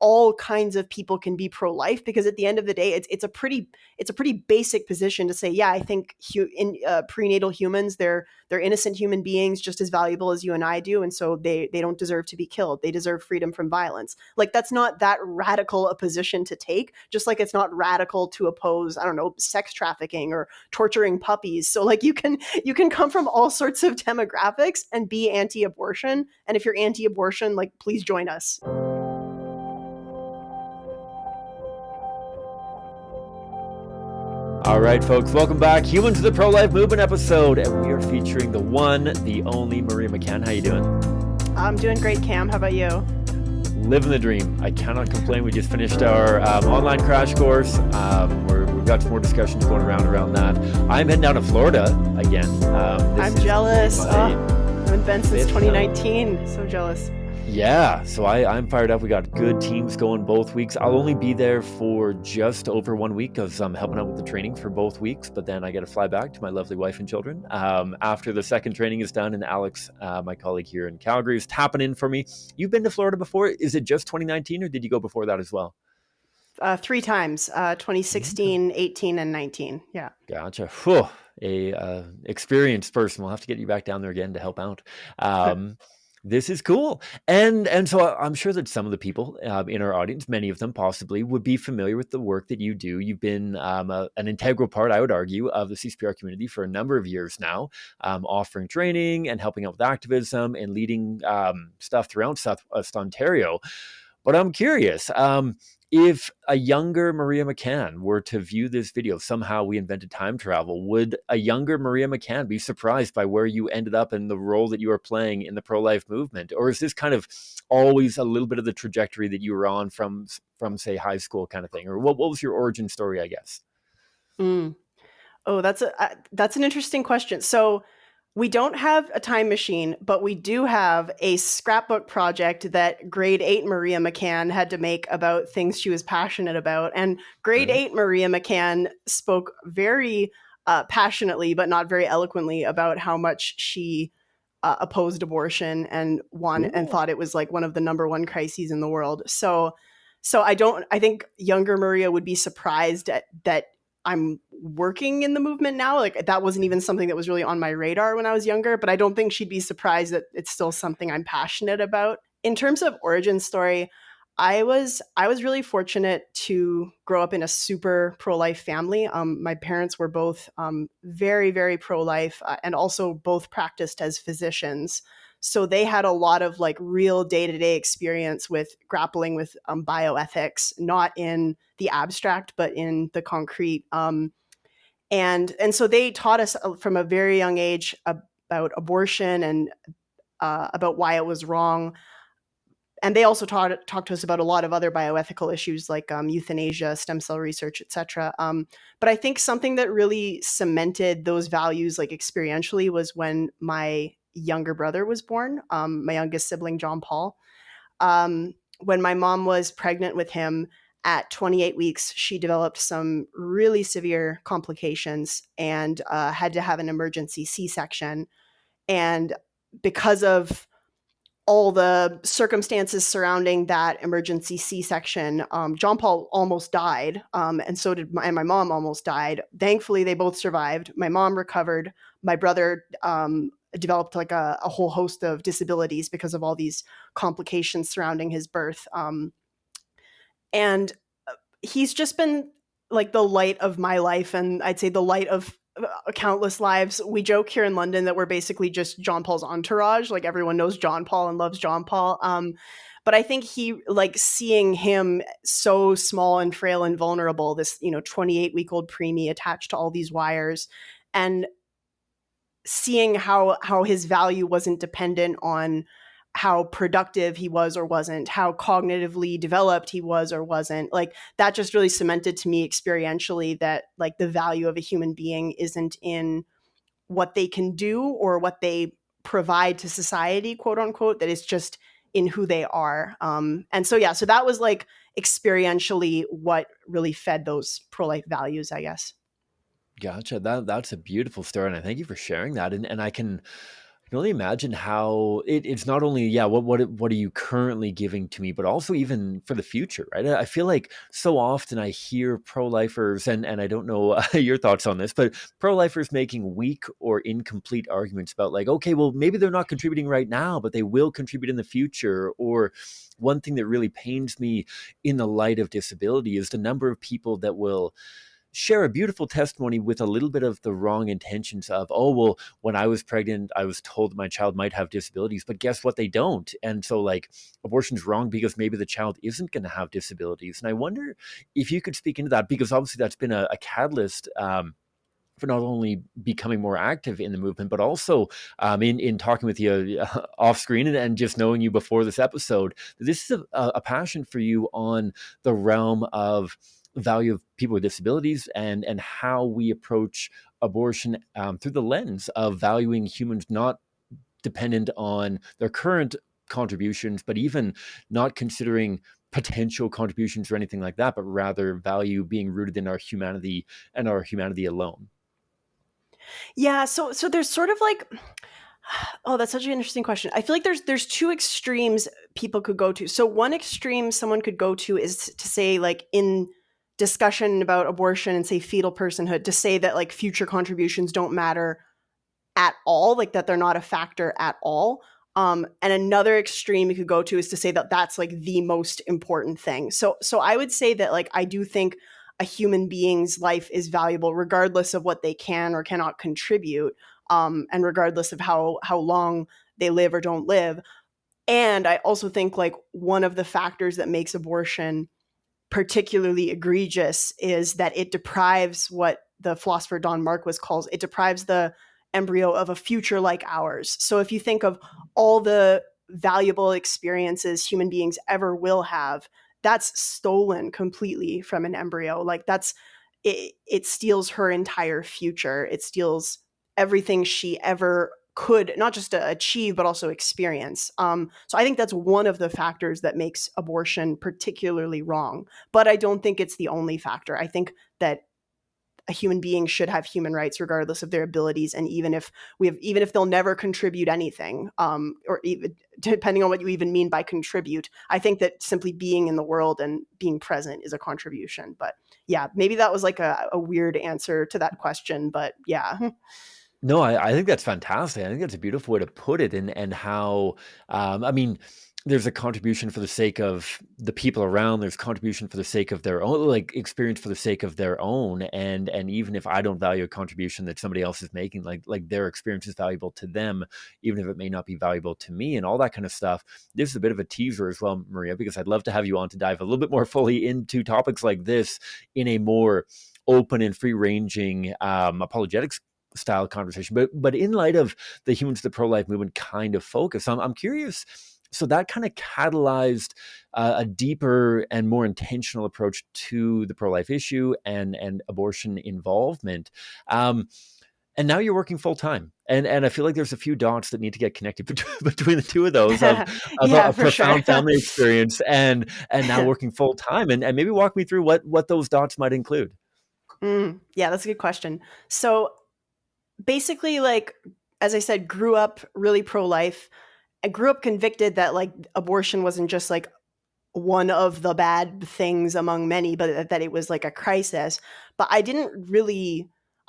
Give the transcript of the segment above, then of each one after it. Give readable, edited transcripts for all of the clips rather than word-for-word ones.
all kinds of people can be pro-life, because at the end of the day, it's a pretty basic position to say, yeah, I think prenatal humans, they're innocent human beings just as valuable as you and I do, and so they don't deserve to be killed. They deserve freedom from violence. Like, that's not that radical a position to take, just like it's not radical to oppose, I don't know, sex trafficking or torturing puppies. So like you can come from all sorts of demographics and be anti-abortion, and if you're anti-abortion, like, please join us. All right, folks, welcome back. Human to the Pro-Life Movement episode, and we are featuring the one, the only Maria McCann. How you doing? I'm doing great, Cam. How about you? Living the dream. I cannot complain. We just finished our online crash course. We've got some more discussions going around that. I'm heading down to Florida again. I'm jealous. I haven't been since 2019. So jealous. Yeah, so I'm fired up. We got good teams going both weeks. I'll only be there for just over 1 week because I'm helping out with the training for both weeks, but then I got to fly back to my lovely wife and children after the second training is done, and Alex, my colleague here in Calgary, is tapping in for me. You've been to Florida before. Is it just 2019 or did you go before that as well? 3 times, 2016, 18, and 19. Yeah. Gotcha. Whew. Experienced person. We'll have to get you back down there again to help out. This is cool. And so I'm sure that some of the people in our audience, many of them possibly, would be familiar with the work that you do. You've been an integral part, I would argue, of the CCPR community for a number of years now, offering training and helping out with activism and leading stuff throughout Southwest Ontario. But I'm curious, if a younger Maria McCann were to view this video, somehow we invented time travel, would a younger Maria McCann be surprised by where you ended up and the role that you are playing in the pro-life movement? Or is this kind of always a little bit of the trajectory that you were on from say, high school kind of thing? Or what was your origin story, I guess? Oh, that's an interesting question. So we don't have a time machine, but we do have a scrapbook project that grade 8 Maria McCann had to make about things she was passionate about. And grade 8 Maria McCann spoke very passionately, but not very eloquently, about how much she opposed abortion and thought it was like one of the number one crises in the world. So I think younger Maria would be surprised at that I'm working in the movement now. Like, that wasn't even something that was really on my radar when I was younger, but I don't think she'd be surprised that it's still something I'm passionate about. In terms of origin story, I was really fortunate to grow up in a super pro-life family. My parents were both very, very pro-life and also both practiced as physicians. So they had a lot of like real day-to-day experience with grappling with bioethics, not in the abstract, but in the concrete. And so they taught us from a very young age about abortion and about why it was wrong. And they also talked to us about a lot of other bioethical issues like euthanasia, stem cell research, etc. But I think something that really cemented those values like experientially was when my younger brother was born, my youngest sibling, John Paul. When my mom was pregnant with him at 28 weeks, she developed some really severe complications and had to have an emergency C-section. And because of all the circumstances surrounding that emergency C-section, John Paul almost died, and so did my mom almost died. Thankfully, they both survived. My mom recovered. My brother developed like a whole host of disabilities because of all these complications surrounding his birth. And he's just been like the light of my life, and I'd say the light of countless lives. We joke here in London that we're basically just John Paul's entourage. Like, everyone knows John Paul and loves John Paul. But I think seeing him so small and frail and vulnerable, this 28-week-old preemie attached to all these wires, and seeing how his value wasn't dependent on how productive he was or wasn't, how cognitively developed he was or wasn't, like, that just really cemented to me experientially that like the value of a human being isn't in what they can do or what they provide to society, quote unquote, that it's just in who they are. And so that was like experientially what really fed those pro-life values, I guess. Gotcha. That's a beautiful story, and I thank you for sharing that. And I can can only imagine how it's not only, yeah, what are you currently giving to me, but also even for the future, right? I feel like so often I hear pro-lifers, and I don't know your thoughts on this, but pro-lifers making weak or incomplete arguments about like, okay, well, maybe they're not contributing right now, but they will contribute in the future. Or one thing that really pains me in the light of disability is the number of people that will share a beautiful testimony with a little bit of the wrong intentions of, oh, well, when I was pregnant, I was told my child might have disabilities, but guess what? They don't. And so, like, abortion's wrong because maybe the child isn't going to have disabilities. And I wonder if you could speak into that, because obviously that's been a catalyst. For not only becoming more active in the movement, but also in talking with you off screen, and just knowing you before this episode, this is a passion for you on the realm of value of people with disabilities, and how we approach abortion through the lens of valuing humans not dependent on their current contributions, but even not considering potential contributions or anything like that, but rather value being rooted in our humanity and our humanity alone. Yeah, so there's sort of like oh, that's such an interesting question. I feel like there's two extremes people could go to. So one extreme someone could go to is to say like in discussion about abortion and say fetal personhood to say that like future contributions don't matter at all, like that they're not a factor at all. And another extreme you could go to is to say that that's like the most important thing. So I would say that like I do think a human being's life is valuable regardless of what they can or cannot contribute, and regardless of how long they live or don't live. And I also think like one of the factors that makes abortion particularly egregious is that it deprives what the philosopher Don Marquis calls it deprives the embryo of a future like ours. So if you think of all the valuable experiences human beings ever will have, that's stolen completely from an embryo. Like that's it steals her entire future. It steals everything she ever could not just achieve but also experience. So I think that's one of the factors that makes abortion particularly wrong. But I don't think it's the only factor. I think that a human being should have human rights regardless of their abilities, and even if they'll never contribute anything, or even depending on what you even mean by contribute. I think that simply being in the world and being present is a contribution. But yeah, maybe that was like a weird answer to that question, but yeah. No, I think that's fantastic. I think that's a beautiful way to put it, and how, I mean, there's a contribution for the sake of the people around. There's contribution for the sake of their own, like experience for the sake of their own. And even if I don't value a contribution that somebody else is making, like their experience is valuable to them, even if it may not be valuable to me, and all that kind of stuff. This is a bit of a teaser as well, Maria, because I'd love to have you on to dive a little bit more fully into topics like this in a more open and free ranging apologetics style conversation. But in light of the Humans the Pro-Life Movement kind of focus, I'm curious. So that kind of catalyzed a deeper and more intentional approach to the pro-life issue and abortion involvement. And now you're working full time, and I feel like there's a few dots that need to get connected between the two of those, of Yeah, a for sure. profound family experience and now working full time, and maybe walk me through what those dots might include. Yeah, that's a good question. So basically, like as I said, grew up really pro-life. I grew up convicted that like abortion wasn't just like one of the bad things among many, but that it was like a crisis. But I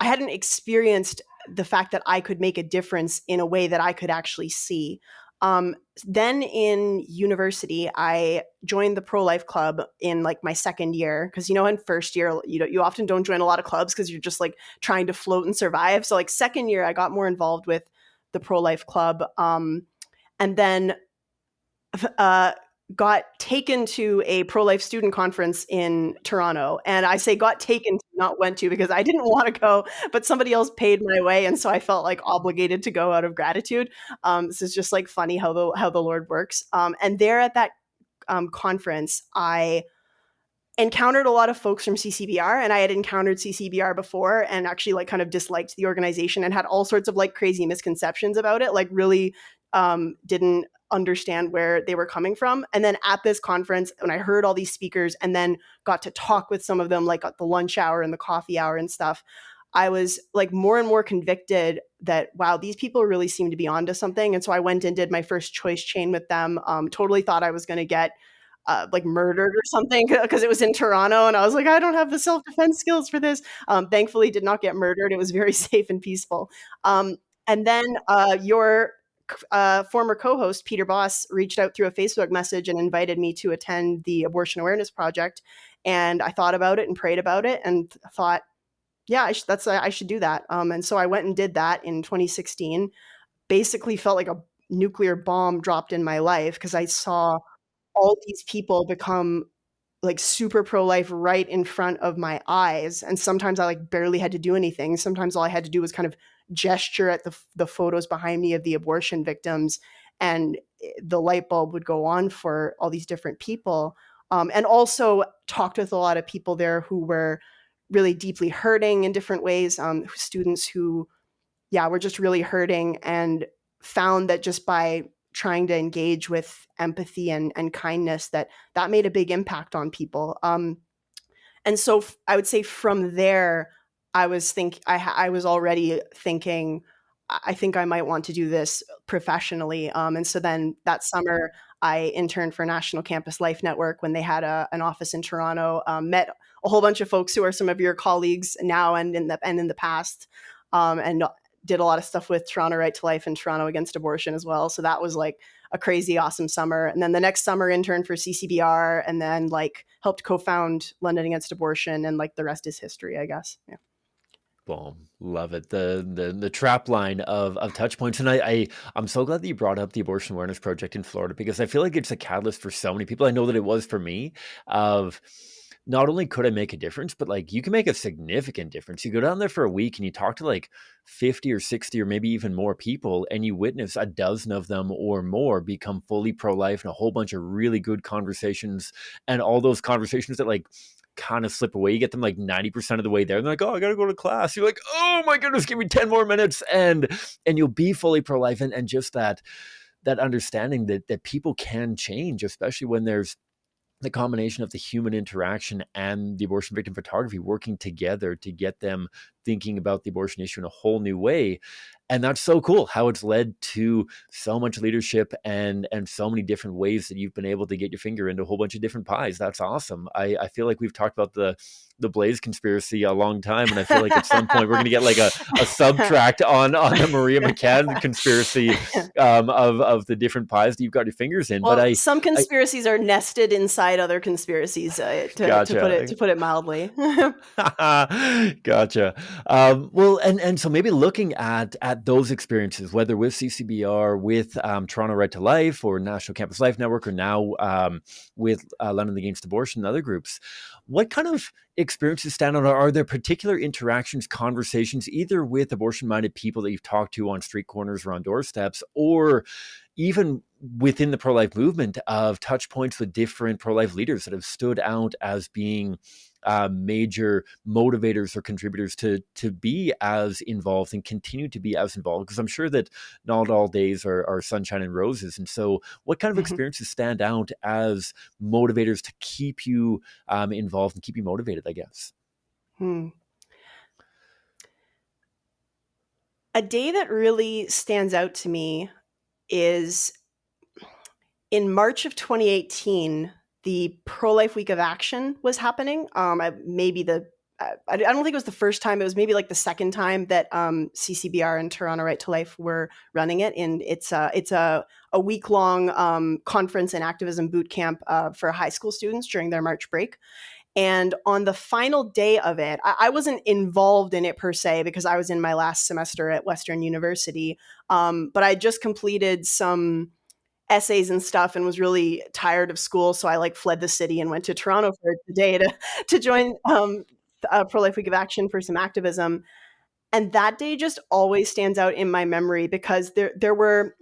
hadn't experienced the fact that I could make a difference in a way that I could actually see. Um, then in university, I joined the pro life club in like my second year because in first year you often don't join a lot of clubs because you're just like trying to float and survive. So like second year, I got more involved with the pro life club, and then uh, got taken to a pro-life student conference in Toronto. And I say got taken to, not went to, because I didn't want to go, but somebody else paid my way, and so I felt like obligated to go out of gratitude. This is just like funny how the Lord works. And there at that conference, I encountered a lot of folks from CCBR, and I had encountered CCBR before and actually like kind of disliked the organization and had all sorts of like crazy misconceptions about it, like really didn't understand where they were coming from. And then at this conference, when I heard all these speakers and then got to talk with some of them like at the lunch hour and the coffee hour and stuff, I was like more and more convicted that, wow, these people really seem to be onto something. And so I went and did my first choice chain with them. Totally thought I was going to get like murdered or something because it was in Toronto, and I was like, I don't have the self defense skills for this. Thankfully, did not get murdered. It was very safe and peaceful. And then your former co-host Peter Boss reached out through a Facebook message and invited me to attend the Abortion Awareness Project. And I thought about it and prayed about it and thought, yeah, I should do that. And so I went and did that in 2016. Basically, felt like a nuclear bomb dropped in my life because I saw all these people become like super pro-life right in front of my eyes, and sometimes I like barely had to do anything. Sometimes all I had to do was kind of gesture at the photos behind me of the abortion victims, and the light bulb would go on for all these different people. And also talked with a lot of people there who were really deeply hurting in different ways, students who, yeah, were just really hurting, and found that just by trying to engage with empathy and kindness, that made a big impact on people. And so I would say from there, I was already thinking, I think I might want to do this professionally. And so then that summer, I interned for National Campus Life Network when they had an office in Toronto. Met a whole bunch of folks who are some of your colleagues now and in the past, and did a lot of stuff with Toronto Right to Life and Toronto Against Abortion as well. So that was like a crazy awesome summer. And then the next summer interned for CCBR, and then like helped co-found London Against Abortion, and like the rest is history, I guess. Yeah. Boom. Love it. The trap line of touch points. And I'm so glad that you brought up the Abortion Awareness Project in Florida, because I feel like it's a catalyst for so many people. I know that it was for me. Of not only could I make a difference, but like you can make a significant difference. You go down there for a week and you talk to like 50 or 60 or maybe even more people, and you witness a dozen of them or more become fully pro-life, and a whole bunch of really good conversations, and all those conversations that like kind of slip away. You get them like 90% of the way there, and they're like, oh, I gotta go to class. You're like, oh my goodness, give me 10 more minutes, and you'll be fully pro-life. And just that understanding that people can change, especially when there's the combination of the human interaction and the abortion victim photography working together to get them thinking about the abortion issue in a whole new way. And that's so cool how it's led to so much leadership and so many different ways that you've been able to get your finger into a whole bunch of different pies. That's awesome. I feel like we've talked about the Blaze conspiracy a long time, and I feel like at some point we're going to get like a subtract on the Maria McCann conspiracy, of the different pies that you've got your fingers in. But Well, some conspiracies are nested inside other conspiracies, Gotcha. to put it mildly. Gotcha. Well, and so maybe looking at those experiences, whether with CCBR, with Toronto Right to Life, or National Campus Life Network, or now with London Against Abortion and other groups, what kind of experiences stand out? Are there particular interactions, conversations, either with abortion-minded people that you've talked to on street corners or on doorsteps, or even within the pro-life movement, of touch points with different pro-life leaders that have stood out as being major motivators or contributors to be as involved and continue to be as involved? Because I'm sure that not all days are sunshine and roses. And so what kind of experiences stand out as motivators to keep you involved and keep you motivated, I guess? A day that really stands out to me is in March of 2018, the Pro-Life Week of Action was happening. I don't think it was the first time. It was maybe like the second time that CCBR and Toronto Right to Life were running it. And it's a week long conference and activism boot camp for high school students during their March break. And on the final day of it, I wasn't involved in it per se because I was in my last semester at Western University. But I just completed some essays and stuff and was really tired of school. So I like fled the city and went to Toronto for the day to join Pro-Life Week of Action for some activism. And that day just always stands out in my memory because there were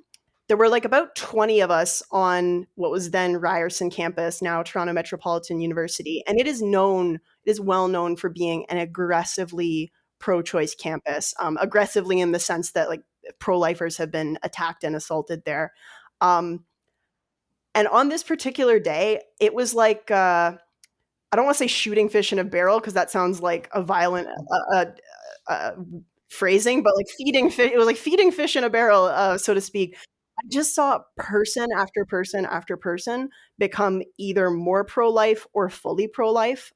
like about 20 of us on what was then Ryerson campus, now Toronto Metropolitan University. And it is well known for being an aggressively pro-choice campus, aggressively in the sense that like pro-lifers have been attacked and assaulted there. And on this particular day, it was like, I don't want to say shooting fish in a barrel because that sounds like a violent uh, phrasing, but like feeding fish. It was like feeding fish in a barrel, so to speak. I just saw person after person after person become either more pro life or fully pro life.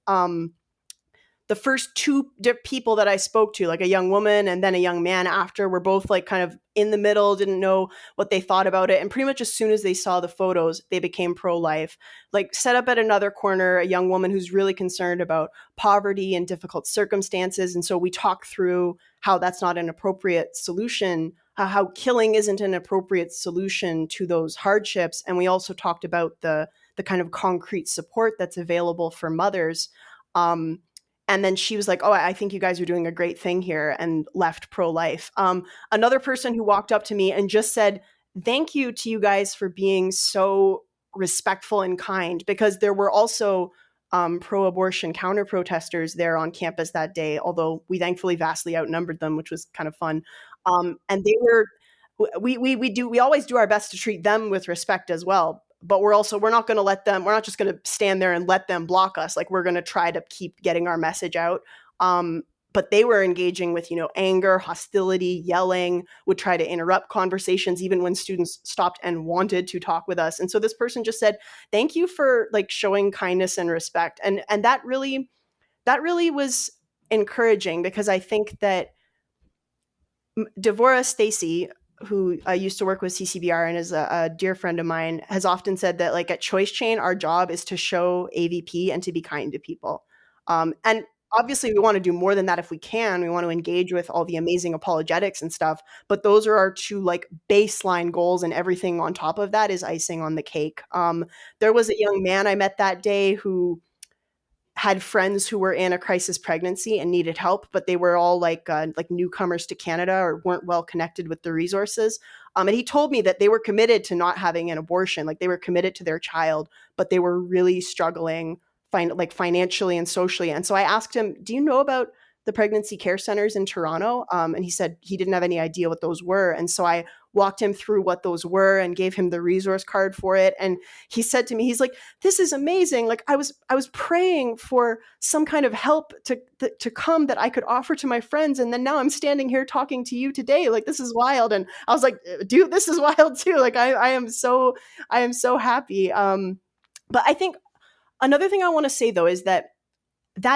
The first two people that I spoke to, like a young woman and then a young man after, were both like kind of in the middle, didn't know what they thought about it. And pretty much as soon as they saw the photos, they became pro life. Like, set up at another corner, a young woman who's really concerned about poverty and difficult circumstances. And so we talk through how that's not an appropriate solution, how killing isn't an appropriate solution to those hardships. And we also talked about the kind of concrete support that's available for mothers. Um, and then she was like, "Oh, I think you guys are doing a great thing here," and left pro life. Another person who walked up to me and just said, "Thank you to you guys for being so respectful and kind," because there were also pro abortion counter protesters there on campus that day, although we thankfully vastly outnumbered them, which was kind of fun. And they were, we always do our best to treat them with respect as well, but we're not going to let them, we're not just going to stand there and let them block us. Like, we're going to try to keep getting our message out. But they were engaging with, anger, hostility, yelling, would try to interrupt conversations even when students stopped and wanted to talk with us. And so this person just said, "Thank you for like showing kindness and respect." And that really was encouraging, because I think that Devora Stacy, who used to work with CCBR and is a dear friend of mine, has often said that, like, at Choice Chain, our job is to show AVP and to be kind to people. And obviously, we want to do more than that if we can. We want to engage with all the amazing apologetics and stuff. But those are our two like baseline goals, and everything on top of that is icing on the cake. There was a young man I met that day who had friends who were in a crisis pregnancy and needed help, but they were all like newcomers to Canada or weren't well connected with the resources. And he told me that they were committed to not having an abortion, like they were committed to their child, but they were really struggling financially and socially. And so I asked him, "Do you know about the pregnancy care centers in Toronto?" And he said he didn't have any idea what those were. And so I walked him through what those were and gave him the resource card for it. And he said to me, he's like, "This is amazing. Like, I was praying for some kind of help to come that I could offer to my friends, and then now I'm standing here talking to you today. Like, this is wild." And I was like, "Dude, this is wild too. Like, I am so happy." But I think another thing I want to say though is that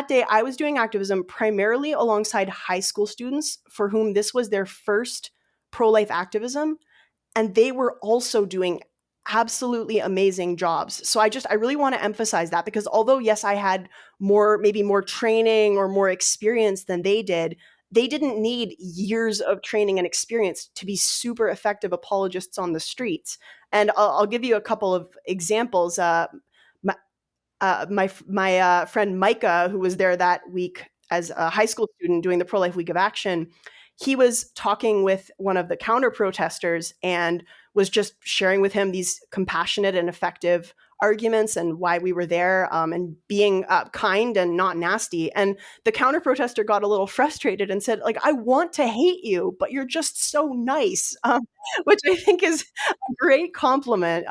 day I was doing activism primarily alongside high school students for whom this was their first pro-life activism, and they were also doing absolutely amazing jobs. So I really want to emphasize that, because although yes, I had maybe more training or more experience than they didn't need years of training and experience to be super effective apologists on the streets. And I'll give you a couple of examples. My friend Micah, who was there that week as a high school student doing the Pro Life Week of Action, he was talking with one of the counter protesters and was just sharing with him these compassionate and effective arguments and why we were there, and being kind and not nasty. And the counter protester got a little frustrated and said, like, "I want to hate you, but you're just so nice," which I think is a great compliment.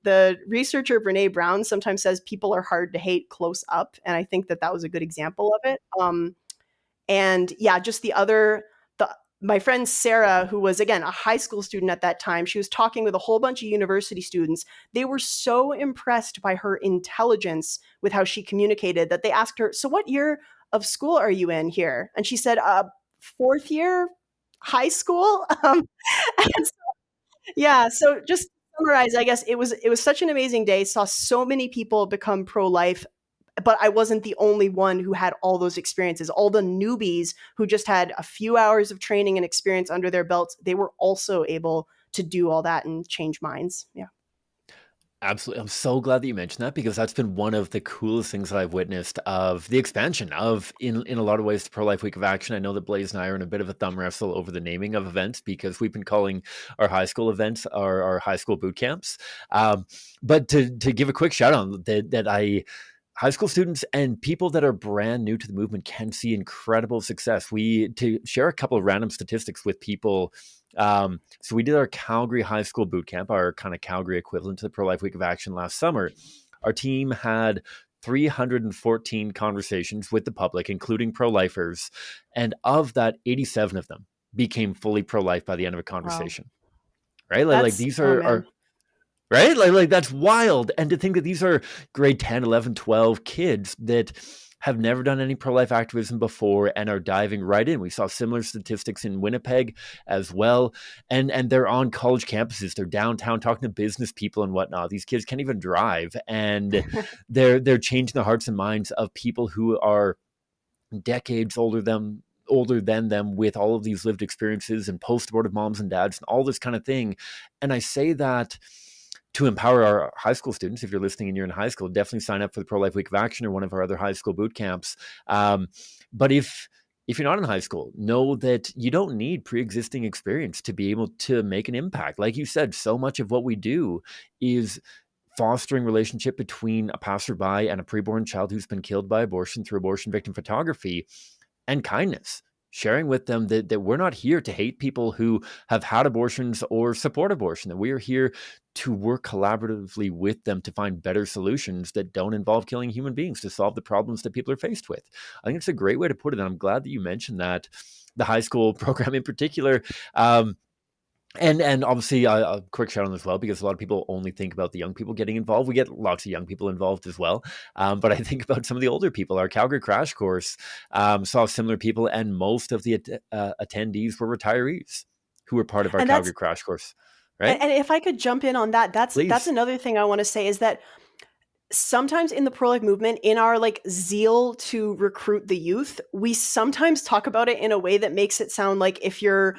The researcher Brene Brown sometimes says people are hard to hate close up, and I think that was a good example of it. And yeah, just my friend Sarah, who was again a high school student at that time, she was talking with a whole bunch of university students. They were so impressed by her intelligence with how she communicated that they asked her, "So what year of school are you in here?" And she said, "Fourth year high school." And yeah, so just to summarize, I guess it was such an amazing day. Saw so many people become pro-life, but I wasn't the only one who had all those experiences. All the newbies who just had a few hours of training and experience under their belts, they were also able to do all that and change minds. Yeah. Absolutely. I'm so glad that you mentioned that, because that's been one of the coolest things that I've witnessed of the expansion of, in a lot of ways, the Pro Life Week of Action. I know that Blaze and I are in a bit of a thumb wrestle over the naming of events, because we've been calling our high school events our high school boot camps. But to give a quick shout out high school students and people that are brand new to the movement can see incredible success. To share a couple of random statistics with people. So we did our Calgary High School Boot Camp, our kind of Calgary equivalent to the Pro Life Week of Action last summer. Our team had 314 conversations with the public, including pro-lifers, and of that, 87 of them became fully pro-life by the end of a Wow. conversation. Right? Like That's these oh are man. right? Like that's wild. And to think that these are grade 10, 11, 12 kids that have never done any pro-life activism before and are diving right in. We saw similar statistics in Winnipeg as well. And they're on college campuses. They're downtown talking to business people and whatnot. These kids can't even drive. And they're changing the hearts and minds of people who are decades older than them, with all of these lived experiences and post-abortive moms and dads and all this kind of thing. And I say that to empower our high school students. If you're listening and you're in high school, definitely sign up for the Pro-Life Week of Action or one of our other high school boot camps. But if you're not in high school, know that you don't need pre-existing experience to be able to make an impact. Like you said, so much of what we do is fostering relationship between a passerby and a preborn child who's been killed by abortion through abortion victim photography, and kindness, sharing with them that we're not here to hate people who have had abortions or support abortion, that we are here to work collaboratively with them to find better solutions that don't involve killing human beings, to solve the problems that people are faced with. I think it's a great way to put it. And I'm glad that you mentioned that, the high school program in particular. And obviously a quick shout out as well, because a lot of people only think about the young people getting involved. We get lots of young people involved as well. But I think about some of the older people. Our Calgary crash course saw similar people, and most of the attendees were retirees who were part of our And that's Calgary crash course, right? and if I could jump in on that, that's Please. another thing I want to say is that sometimes in the pro-life movement, in our like zeal to recruit the youth, we sometimes talk about it in a way that makes it sound like if you're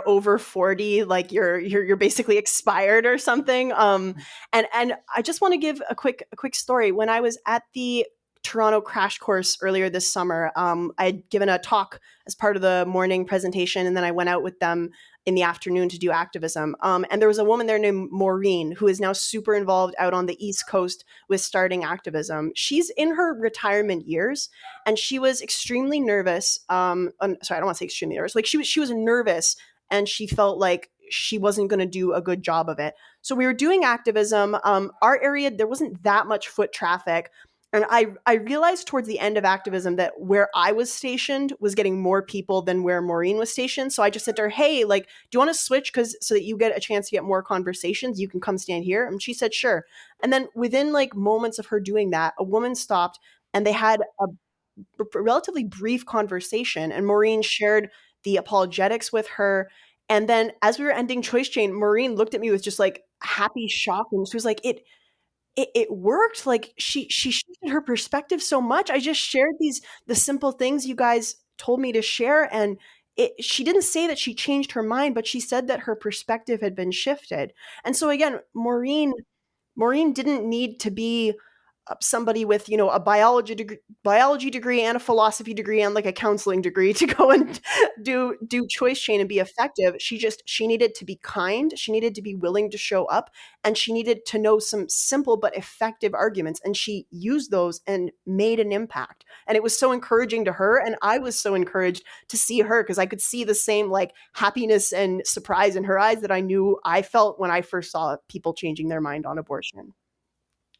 over 40, like you're basically expired or something. And I just want to give a quick story. When I was at the Toronto crash course earlier this summer, I had given a talk as part of the morning presentation, and then I went out with them in the afternoon to do activism. And there was a woman there named Maureen, who is now super involved out on the East Coast with starting activism. She's in her retirement years, and she was extremely nervous. Sorry, I don't want to say extremely nervous. Like she was nervous, and she felt like she wasn't going to do a good job of it. So we were doing activism. Our area, there wasn't that much foot traffic. And I realized towards the end of activism that where I was stationed was getting more people than where Maureen was stationed. So I just said to her, "Hey, like, do you want to switch? Because so that you get a chance to get more conversations, you can come stand here." And she said, "Sure." And then within like moments of her doing that, a woman stopped and they had a relatively brief conversation. And Maureen shared the apologetics with her. And then as we were ending Choice Chain, Maureen looked at me with just like happy shock, and she was like, it worked. Like she shifted her perspective so much. I just shared the simple things you guys told me to share, and she didn't say that she changed her mind, but she said that her perspective had been shifted. And so again, Maureen didn't need to be somebody with a biology degree and a philosophy degree and like a counseling degree to go and do Choice Chain and be effective. She needed to be kind, she needed to be willing to show up, and she needed to know some simple but effective arguments, and she used those and made an impact. And it was so encouraging to her, and I was so encouraged to see her, because I could see the same like happiness and surprise in her eyes that I knew I felt when I first saw people changing their mind on abortion.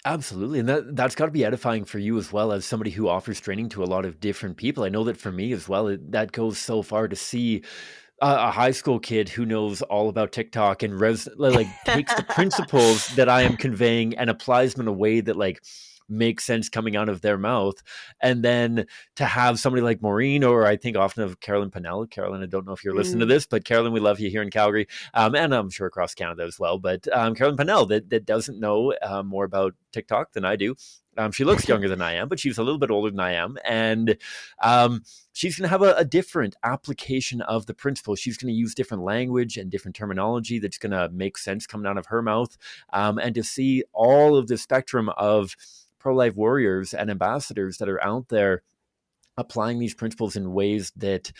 Absolutely. And that's got to be edifying for you as well, as somebody who offers training to a lot of different people. I know that for me as well, that goes so far to see a high school kid who knows all about TikTok and like takes the principles that I am conveying and applies them in a way that like makes sense coming out of their mouth. And then to have somebody like Maureen, or I think often of Carolyn Pennell. Carolyn, I don't know if you're listening to Mm. this, but Carolyn, we love you here in Calgary, and I'm sure across Canada as well. But Carolyn Pennell, that doesn't know more about TikTok than I do. She looks younger than I am, but she's a little bit older than I am. And she's going to have a different application of the principle. She's going to use different language and different terminology that's going to make sense coming out of her mouth. And to see all of the spectrum of pro-life warriors and ambassadors that are out there applying these principles in ways that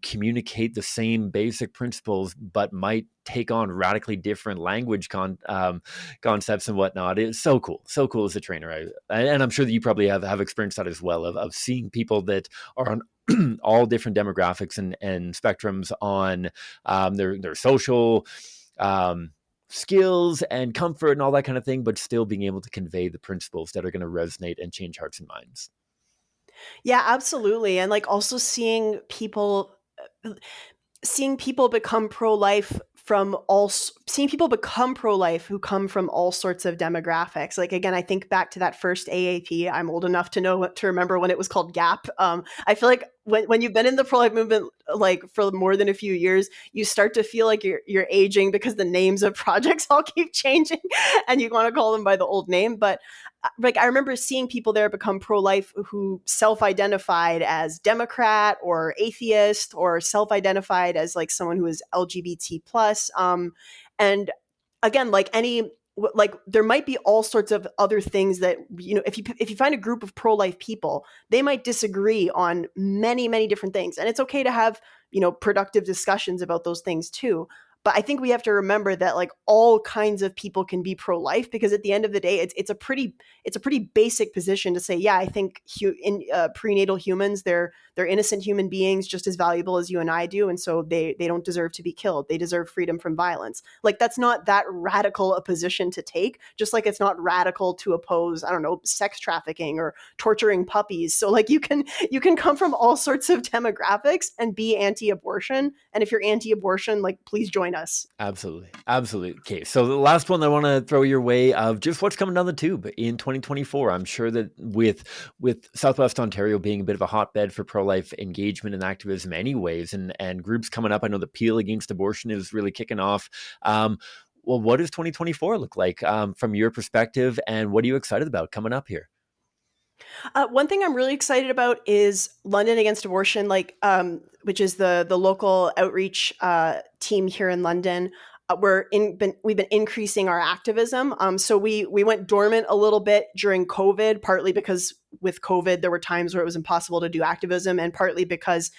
communicate the same basic principles, but might take on radically different language concepts and whatnot. It's so cool. So cool as a trainer. And I'm sure that you probably have experienced that as well, of seeing people that are on all different demographics and spectrums on their social skills and comfort and all that kind of thing, but still being able to convey the principles that are going to resonate and change hearts and minds. Yeah, absolutely. And like also seeing people become pro-life seeing people become pro-life who come from all sorts of demographics. Like again, I think back to that first AAP. I'm old enough to remember when it was called GAP. I feel like when you've been in the pro-life movement like for more than a few years, you start to feel like you're aging because the names of projects all keep changing and you want to call them by the old name. But like I remember seeing people there become pro-life who self-identified as Democrat or atheist or self-identified as like someone who is LGBT plus. And again, like there might be all sorts of other things that, you know, if you find a group of pro-life people, they might disagree on many different things, and it's okay to have, you know, productive discussions about those things too. But I think we have to remember that like all kinds of people can be pro-life, because at the end of the day, it's a pretty basic position to say, yeah, I think prenatal humans, they're innocent human beings just as valuable as you and I do, and so they don't deserve to be killed. They deserve freedom from violence. Like that's not that radical a position to take. Just like it's not radical to oppose, I don't know, sex trafficking or torturing puppies. So like you can come from all sorts of demographics and be anti-abortion. And if you're anti-abortion, like please join us. Absolutely. Absolutely. Okay. So the last one I want to throw your way of just what's coming down the tube in 2024. I'm sure that with Southwest Ontario being a bit of a hotbed for pro-life engagement and activism anyways, and groups coming up, I know the Peel Against Abortion is really kicking off. Well, what does 2024 look like from your perspective, and what are you excited about coming up here? One thing I'm really excited about is London Against Abortion, which is the local outreach team here in London. We've been increasing our activism. So we went dormant a little bit during COVID, partly because with COVID there were times where it was impossible to do activism, and partly because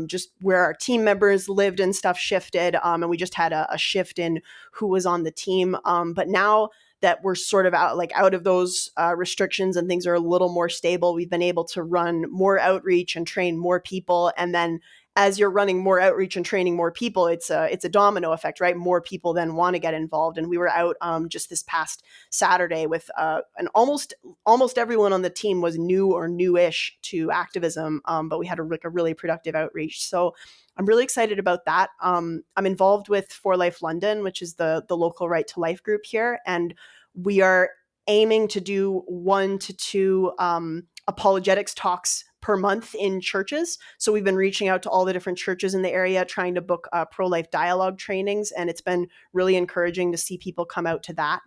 just where our team members lived and stuff shifted, and we just had a shift in who was on the team. But now that we're sort of out of those restrictions and things are a little more stable, we've been able to run more outreach and train more people. And then as you're running more outreach and training more people, it's a domino effect, right? More people then want to get involved. And we were out just this past Saturday with and almost everyone on the team was new or newish to activism, but we had a really productive outreach. So I'm really excited about that. I'm involved with For Life London, which is the local right to life group here, and we are aiming to do 1 to 2 apologetics talks per month in churches. So we've been reaching out to all the different churches in the area, trying to book pro-life dialogue trainings, and it's been really encouraging to see people come out to that.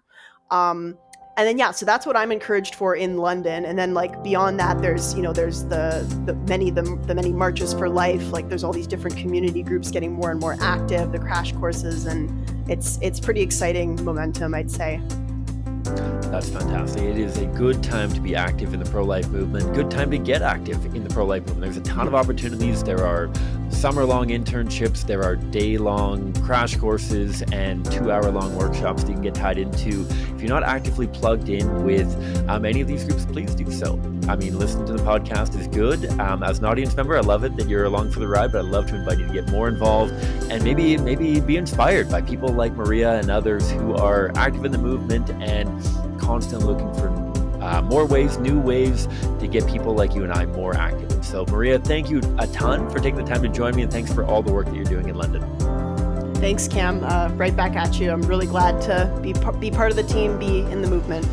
And then so that's what I'm encouraged for in London. And then like beyond that, there's the many marches for life. Like there's all these different community groups getting more and more active, the crash courses, and it's pretty exciting momentum, I'd say. That's fantastic. It is a good time to be active in the pro-life movement. Good time to get active in the pro-life movement. There's a ton of opportunities. There are summer-long internships. There are day-long crash courses and 2-hour-long workshops that you can get tied into. If you're not actively plugged in with any of these groups, please do so. I mean, listening to the podcast is good. As an audience member, I love it that you're along for the ride, but I'd love to invite you to get more involved and maybe be inspired by people like Maria and others who are active in the movement and constantly looking for more ways, new ways to get people like you and I more active. So Maria, thank you a ton for taking the time to join me, and thanks for all the work that you're doing in London. Thanks, Cam. Right back at you. I'm really glad to be part of the team, be in the movement.